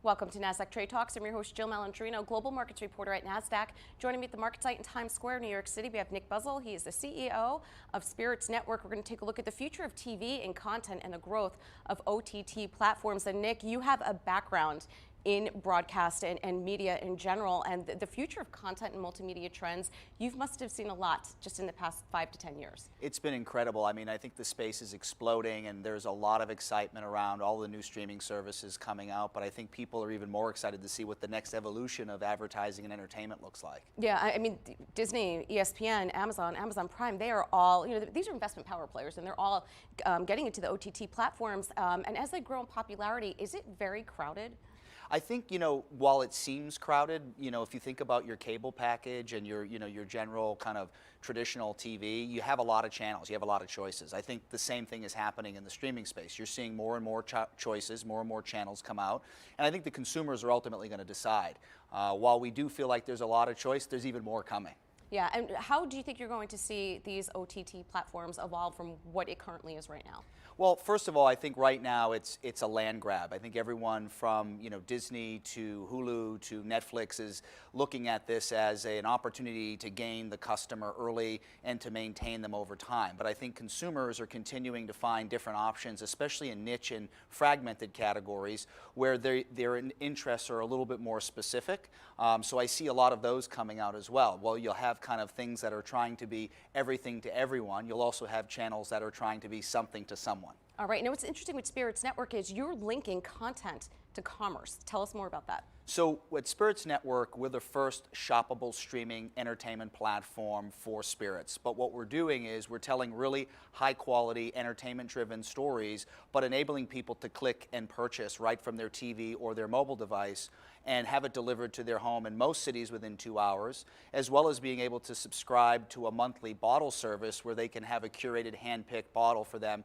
Welcome to Nasdaq Trade Talks. I'm your host, Jill Malandrino, global markets reporter at Nasdaq. Joining me at the market site in Times Square, New York City, we have Nick Buzzell. He is the CEO of Spirits Network. We're going to take a look at the future of TV and content and the growth of OTT platforms. And Nick, you have a background in broadcast and media in general, and the future of content and multimedia trends, you must have seen a lot just in the past 5 to 10 years. It's been incredible. I mean, I think the space is exploding and there's a lot of excitement around all the new streaming services coming out, but I think people are even more excited to see what the next evolution of advertising and entertainment looks like. Yeah, I mean, Disney, ESPN, Amazon Prime, they are all, these are investment power players, and they're all getting into the OTT platforms, and as they grow in popularity, is it very crowded? I think, while it seems crowded, if you think about your cable package and your general kind of traditional TV, you have a lot of channels, you have a lot of choices. I think the same thing is happening in the streaming space. You're seeing more and more choices, more and more channels come out, and I think the consumers are ultimately going to decide. While we do feel like there's a lot of choice, there's even more coming. Yeah, and how do you think you're going to see these OTT platforms evolve from what it currently is right now? Well, first of all, I think right now it's a land grab. I think everyone from Disney to Hulu to Netflix is looking at this as an opportunity to gain the customer early and to maintain them over time. But I think consumers are continuing to find different options, especially in niche and fragmented categories where their interests are a little bit more specific. So I see a lot of those coming out as well. Well, you'll have kind of things that are trying to be everything to everyone. You'll also have channels that are trying to be something to someone. All right, now what's interesting with Spirits Network is you're linking content to commerce. Tell us more about that. So at Spirits Network, we're the first shoppable streaming entertainment platform for spirits. But what we're doing is we're telling really high quality entertainment driven stories, but enabling people to click and purchase right from their TV or their mobile device and have it delivered to their home in most cities within 2 hours, as well as being able to subscribe to a monthly bottle service where they can have a curated hand-picked bottle for them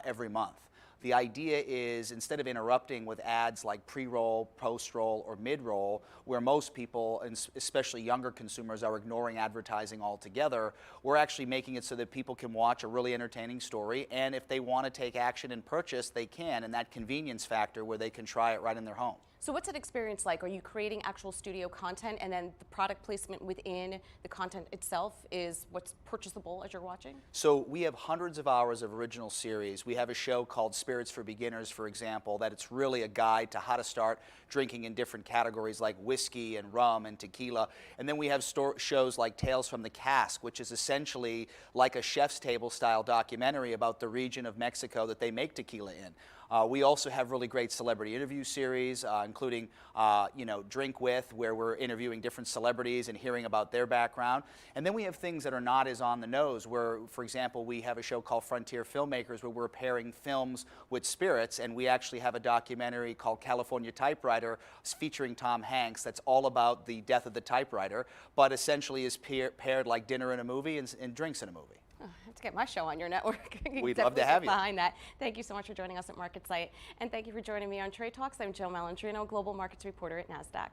every month. The idea is, instead of interrupting with ads like pre-roll, post-roll, or mid-roll, where most people, and especially younger consumers, are ignoring advertising altogether, we're actually making it so that people can watch a really entertaining story, and if they want to take action and purchase, they can, and that convenience factor where they can try it right in their home. So what's that experience like? Are you creating actual studio content and then the product placement within the content itself is what's purchasable as you're watching? So we have hundreds of hours of original series. We have a show called Spirits for Beginners, for example, that it's really a guide to how to start drinking in different categories like whiskey and rum and tequila. And then we have shows like Tales from the Cask, which is essentially like a chef's table style documentary about the region of Mexico that they make tequila in. We also have really great celebrity interview series, including Drink With, where we're interviewing different celebrities and hearing about their background. And then we have things that are not as on the nose, where, for example, we have a show called Frontier Filmmakers, where we're pairing films with spirits, and we actually have a documentary called California Typewriter featuring Tom Hanks that's all about the death of the typewriter, but essentially is paired like dinner in a movie and drinks in a movie. Oh, I have to get my show on your network. We'd love to have you. Behind that. Thank you so much for joining us at MarketSite, and thank you for joining me on Trade Talks. I'm Jill Malandrino, global markets reporter at Nasdaq.